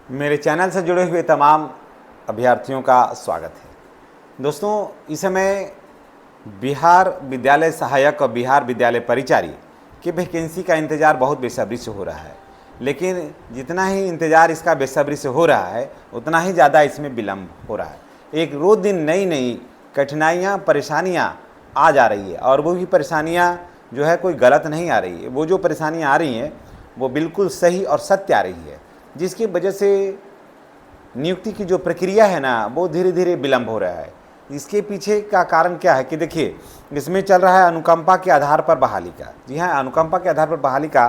मेरे चैनल से जुड़े हुए तमाम अभ्यर्थियों का स्वागत है। दोस्तों, इस समय बिहार विद्यालय सहायक और बिहार विद्यालय परिचारी की वैकेंसी का इंतज़ार बहुत बेसब्री से हो रहा है, लेकिन जितना ही इंतज़ार इसका बेसब्री से हो रहा है उतना ही ज़्यादा इसमें विलम्ब हो रहा है। एक रोज़ दिन नई नई कठिनाइयाँ, परेशानियाँ आ जा रही है और वो भी परेशानियाँ जो है कोई गलत नहीं आ रही है। वो जो परेशानियाँ आ रही हैं वो बिल्कुल सही और सत्य आ रही है, जिसकी वजह से नियुक्ति की जो प्रक्रिया है ना वो धीरे धीरे विलम्ब हो रहा है। इसके पीछे का कारण क्या है कि देखिए, इसमें चल रहा है अनुकंपा के आधार पर बहाली का। जी हाँ, अनुकंपा के आधार पर बहाली का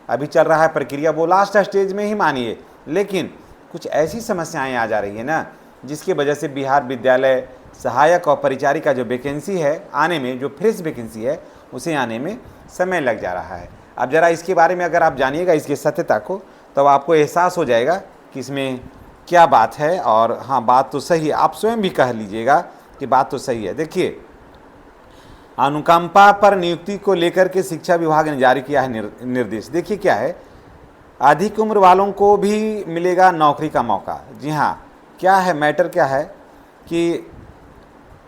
अभी चल रहा है प्रक्रिया, वो लास्ट स्टेज में ही मानिए, लेकिन कुछ ऐसी समस्याएं आ जा रही है ना जिसकी वजह से बिहार विद्यालय सहायक और परिचारी का जो वैकेंसी है आने में, जो फ्रेश वैकेंसी है उसे आने में समय लग जा रहा है। अब ज़रा इसके बारे में अगर आप जानिएगा, इसकी सत्यता को, तब आपको एहसास हो जाएगा कि इसमें क्या बात है। और हाँ, बात तो सही है, आप स्वयं भी कह लीजिएगा कि बात तो सही है। देखिए, अनुकंपा पर नियुक्ति को लेकर के शिक्षा विभाग ने जारी किया है निर्देश। देखिए क्या है, अधिक उम्र वालों को भी मिलेगा नौकरी का मौका। जी हाँ, क्या है मैटर, क्या है कि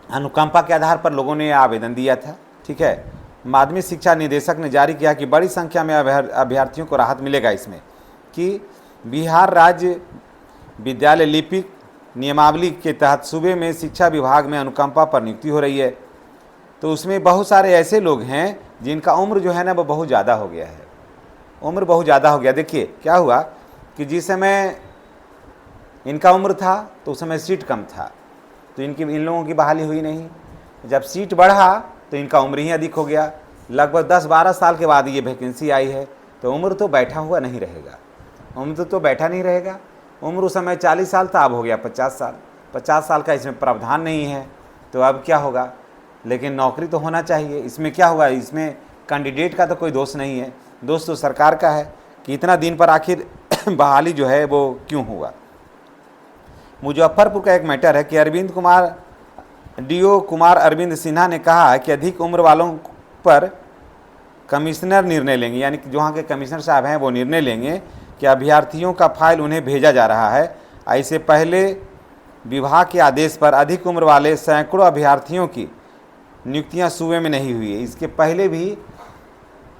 अनुकंपा के आधार पर लोगों ने आवेदन दिया था, ठीक है। माध्यमिक शिक्षा निदेशक ने जारी किया कि बड़ी संख्या में अभ्यर्थियों को राहत मिलेगा इसमें कि बिहार राज्य विद्यालय लिपिक नियमावली के तहत सूबे में शिक्षा विभाग में अनुकंपा पर नियुक्ति हो रही है। तो उसमें बहुत सारे ऐसे लोग हैं जिनका उम्र जो है ना वो बहुत ज़्यादा हो गया है, उम्र बहुत ज़्यादा हो गया। देखिए क्या हुआ कि जिस समय इनका उम्र था तो उस समय सीट कम था, तो इन लोगों की बहाली हुई नहीं। जब सीट बढ़ा तो इनका उम्र ही अधिक हो गया, लगभग 10-12 साल के बाद ये वैकेंसी आई है। तो उम्र तो बैठा हुआ नहीं रहेगा, उम्र तो बैठा नहीं रहेगा। उम्र उस समय 40 साल था, अब हो गया 50 साल। 50 साल का इसमें प्रावधान नहीं है, तो अब क्या होगा। लेकिन नौकरी तो होना चाहिए। इसमें क्या हुआ, इसमें कैंडिडेट का तो कोई दोष नहीं है, दोष तो सरकार का है कि इतना दिन पर आखिर बहाली जो है वो क्यों हुआ। मुजफ्फरपुर का एक मैटर है कि DO कुमार अरविंद सिन्हा ने कहा है कि अधिक उम्र वालों पर कमिश्नर निर्णय लेंगे, यानी कि जो वहाँ के कमिश्नर साहब हैं वो निर्णय लेंगे कि अभ्यर्थियों का फाइल उन्हें भेजा जा रहा है। ऐसे पहले विभाग के आदेश पर अधिक उम्र वाले सैकड़ों अभ्यर्थियों की नियुक्तियां सूबे में नहीं हुई है। इसके पहले भी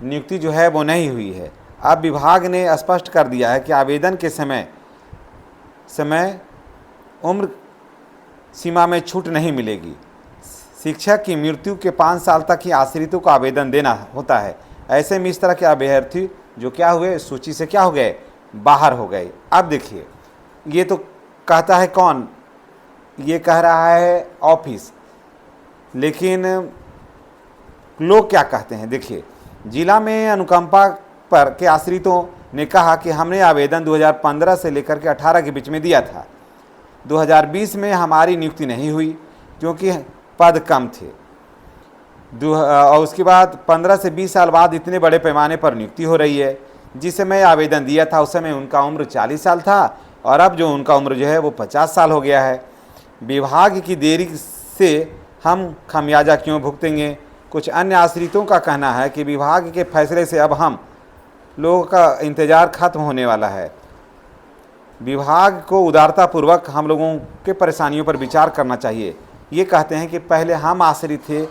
नियुक्ति जो है वो नहीं हुई है। अब विभाग ने स्पष्ट कर दिया है कि आवेदन के समय उम्र सीमा में छूट नहीं मिलेगी। शिक्षक की मृत्यु के 5 साल तक ही आश्रितों को आवेदन देना होता है। ऐसे में इस तरह के अभ्यर्थी जो क्या हुए, सूची से क्या हो गए, बाहर हो गए। अब देखिए, ये तो कहता है कौन, ये कह रहा है ऑफिस, लेकिन लोग क्या कहते हैं। देखिए, जिला में अनुकंपा पर के आश्रितों ने कहा कि हमने आवेदन 2015 से लेकर के 18 के बीच में दिया था। 2020 में हमारी नियुक्ति नहीं हुई क्योंकि पद कम थे। और उसके बाद 15 से 20 साल बाद इतने बड़े पैमाने पर नियुक्ति हो रही है। जिस समय आवेदन दिया था उस समय उनका उम्र 40 साल था और अब जो उनका उम्र जो है वो 50 साल हो गया है। विभाग की देरी से हम खमियाजा क्यों भुगतेंगे। कुछ अन्य आश्रितों का कहना है कि विभाग के फैसले से अब हम लोगों का इंतज़ार खत्म होने वाला है। विभाग को उदारतापूर्वक हम लोगों के परेशानियों पर विचार करना चाहिए। ये कहते हैं कि पहले हम आश्रित थे,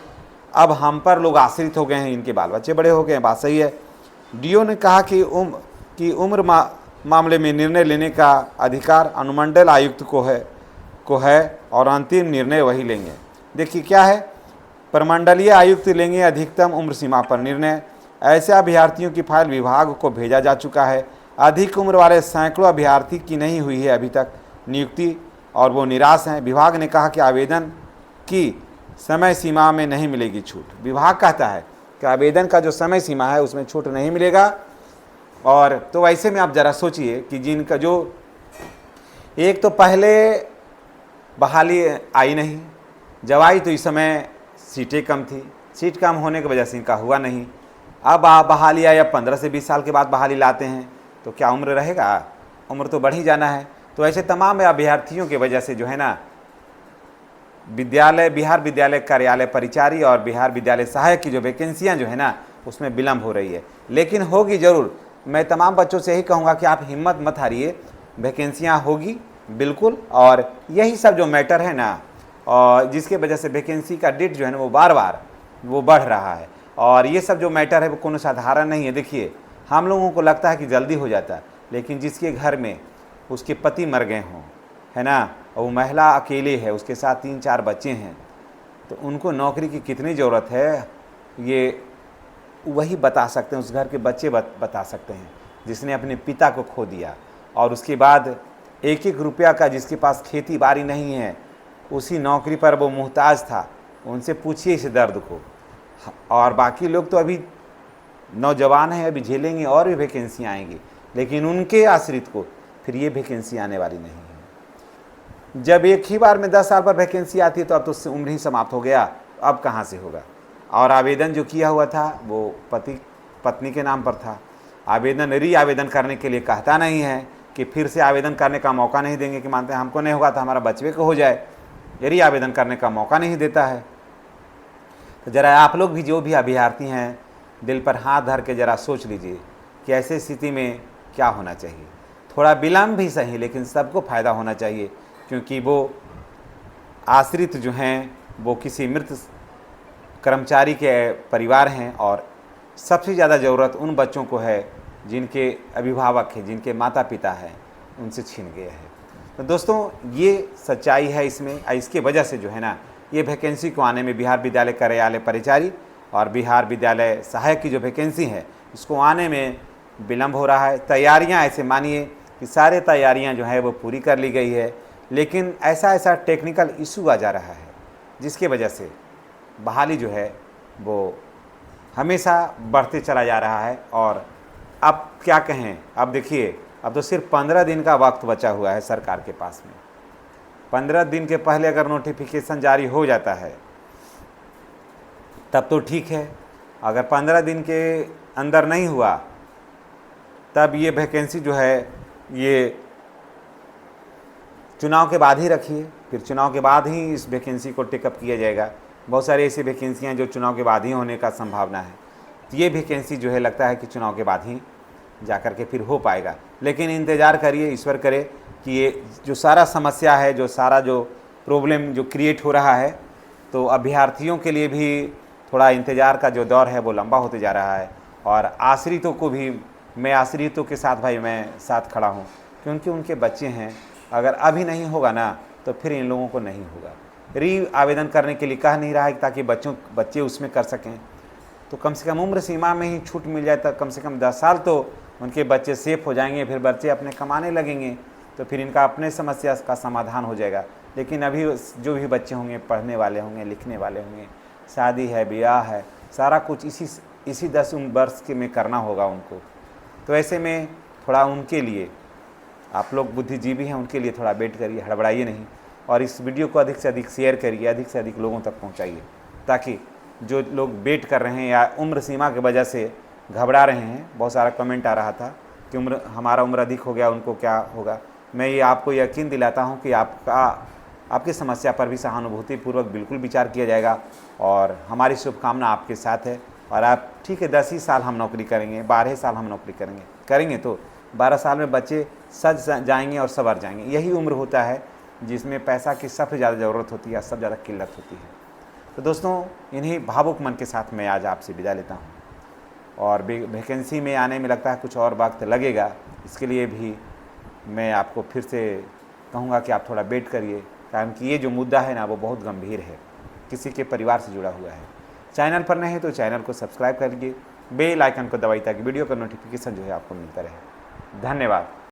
अब हम पर लोग आश्रित हो गए हैं, इनके बाल बच्चे बड़े हो गए हैं। बात सही है। DO ने कहा कि उम्र मामले में निर्णय लेने का अधिकार अनुमंडल आयुक्त को है और अंतिम निर्णय वही लेंगे। देखिए क्या है, प्रमंडलीय आयुक्त लेंगे अधिकतम उम्र सीमा पर निर्णय। ऐसे अभ्यर्थियों की फाइल विभाग को भेजा जा चुका है। अधिक उम्र वाले सैकड़ों अभ्यर्थी की नहीं हुई है अभी तक नियुक्ति और वो निराश हैं। विभाग ने कहा कि आवेदन की समय सीमा में नहीं मिलेगी छूट। विभाग कहता है कि आवेदन का जो समय सीमा है उसमें छूट नहीं मिलेगा। और तो ऐसे में आप ज़रा सोचिए कि जिनका जो एक तो पहले बहाली आई नहीं, जब आई तो इस समय सीटें कम थी, सीट कम होने की वजह से इनका हुआ नहीं। अब आप बहाली आई, अब 15 से 20 साल के बाद बहाली लाते हैं तो क्या उम्र रहेगा, उम्र तो बढ़ ही जाना है। तो ऐसे तमाम अभ्यर्थियों की वजह से जो है ना बिहार विद्यालय कार्यालय परिचारी और बिहार विद्यालय सहायक की जो वैकेंसियां जो है ना उसमें विलम्ब हो रही है। लेकिन होगी ज़रूर। मैं तमाम बच्चों से यही कहूँगा कि आप हिम्मत मत हारिए वैकेंसियाँ होगी बिल्कुल। और यही सब जो मैटर है ना, और जिसके वजह से वैकेंसी का डेट जो है ना वो बार बार वो बढ़ रहा है। और ये सब जो मैटर है वो कोनो साधारण नहीं है। देखिए, हम लोगों को लगता है कि जल्दी हो जाता है, लेकिन जिसके घर में उसके पति मर गए हों, है ना, और वो महिला अकेले है, उसके साथ 3-4 बच्चे हैं, तो उनको नौकरी की कितनी ज़रूरत है ये वही बता सकते हैं, उस घर के बच्चे बता सकते हैं जिसने अपने पिता को खो दिया। और उसके बाद एक एक रुपया का, जिसके पास खेती बाड़ी नहीं है, उसी नौकरी पर वो मुहताज था, उनसे पूछिए इस दर्द को। और बाकी लोग तो अभी नौजवान हैं, अभी झेलेंगे और भी वैकेंसी आएंगी, लेकिन उनके आश्रित को फिर ये वैकेंसी आने वाली नहीं है। जब एक ही बार में 10 साल पर वैकेंसी आती है तो अब तो उससे उम्र ही समाप्त हो गया, अब कहाँ से होगा। और आवेदन जो किया हुआ था वो पति पत्नी के नाम पर था। आवेदन री आवेदन करने के लिए कहता नहीं है कि फिर से आवेदन करने का मौका नहीं देंगे, कि मानते हैं हमको नहीं होगा तो हमारा बचवे को हो जाए, री आवेदन करने का मौका नहीं देता है। तो ज़रा आप लोग भी, जो भी अभ्यर्थी हैं, दिल पर हाथ धर के ज़रा सोच लीजिए कि ऐसी स्थिति में क्या होना चाहिए। थोड़ा विलम्ब भी सही, लेकिन सबको फ़ायदा होना चाहिए, क्योंकि वो आश्रित जो हैं वो किसी मृत कर्मचारी के परिवार हैं, और सबसे ज़्यादा ज़रूरत उन बच्चों को है जिनके अभिभावक हैं, जिनके माता पिता हैं, उनसे छीन गए हैं। तो दोस्तों, ये सच्चाई है इसमें। इसके वजह से जो है ना, ये वैकेंसी को आने में, बिहार विद्यालय कार्यालय परिचारी और बिहार विद्यालय सहायक की जो वैकेंसी है, इसको आने में विलम्ब हो रहा है। तैयारियां, ऐसे मानिए कि सारे तैयारियां जो है वो पूरी कर ली गई है, लेकिन ऐसा टेक्निकल इशू आ जा रहा है जिसके वजह से बहाली जो है वो हमेशा बढ़ते चला जा रहा है। और अब क्या कहें, अब देखिए, अब तो सिर्फ 15 दिन का वक्त बचा हुआ है सरकार के पास में। 15 दिन के पहले अगर नोटिफिकेशन जारी हो जाता है तब तो ठीक है, अगर 15 दिन के अंदर नहीं हुआ तब ये वैकेंसी जो है ये चुनाव के बाद ही रखिए, फिर चुनाव के बाद ही इस वैकेंसी को टेकअप किया जाएगा। बहुत सारी ऐसी वैकेंसियाँ जो चुनाव के बाद ही होने का संभावना है, तो ये वैकेंसी जो है लगता है कि चुनाव के बाद ही जा कर के फिर हो पाएगा। लेकिन इंतज़ार करिए, ईश्वर करे कि ये जो सारा समस्या है, जो सारा जो प्रॉब्लम जो क्रिएट हो रहा है, तो अभ्यर्थियों के लिए भी थोड़ा इंतज़ार का जो दौर है वो लंबा होते जा रहा है। और आश्रितों को भी, मैं आश्रितों के साथ भाई मैं साथ खड़ा हूँ, क्योंकि उनके बच्चे हैं। अगर अभी नहीं होगा ना तो फिर इन लोगों को नहीं होगा। री आवेदन करने के लिए कह नहीं रहा है ताकि बच्चे उसमें कर सकें, तो कम से कम उम्र सीमा में ही छूट मिल जाए, तो कम से कम 10 साल तो उनके बच्चे सेफ हो जाएंगे, फिर बच्चे अपने कमाने लगेंगे, तो फिर इनका अपने समस्या का समाधान हो जाएगा। लेकिन अभी जो भी बच्चे होंगे, पढ़ने वाले होंगे, लिखने वाले होंगे, शादी है, ब्याह है, सारा कुछ इसी 10 वर्ष के में करना होगा उनको। तो ऐसे में थोड़ा उनके लिए, आप लोग बुद्धिजीवी हैं, उनके लिए थोड़ा वेट करिए, हड़बड़ाइए नहीं। और इस वीडियो को अधिक से अधिक शेयर करिए, अधिक से अधिक लोगों तक पहुंचाइए, ताकि जो लोग वेट कर रहे हैं या उम्र सीमा की वजह से घबरा रहे हैं, बहुत सारा कमेंट आ रहा था कि हमारा उम्र अधिक हो गया, उनको क्या होगा। मैं ये आपको यकीन दिलाता हूँ कि आपकी समस्या पर भी सहानुभूतिपूर्वक बिल्कुल विचार किया जाएगा, और हमारी शुभकामना आपके साथ है। और आप ठीक है, 10 ही साल हम नौकरी करेंगे, 12 साल हम नौकरी करेंगे तो 12 साल में बच्चे सज जाएंगे और संवर जाएंगे। यही उम्र होता है जिसमें पैसा की सबसे ज़्यादा ज़रूरत होती है, सबसे ज़्यादा किल्लत होती है। तो दोस्तों, इन्हीं भावुक मन के साथ मैं आज आपसे विदा लेता हूँ। और वैकेंसी में आने में लगता है कुछ और वक्त लगेगा, इसके लिए भी मैं आपको फिर से कहूँगा कि आप थोड़ा वेट करिए, कारण कि ये जो मुद्दा है ना वो बहुत गंभीर है, किसी के परिवार से जुड़ा हुआ है। चैनल पर नहीं तो चैनल को सब्सक्राइब करिए, बेल आइकन को दबाइए ताकि वीडियो का नोटिफिकेशन जो है आपको मिलता रहे। धन्यवाद।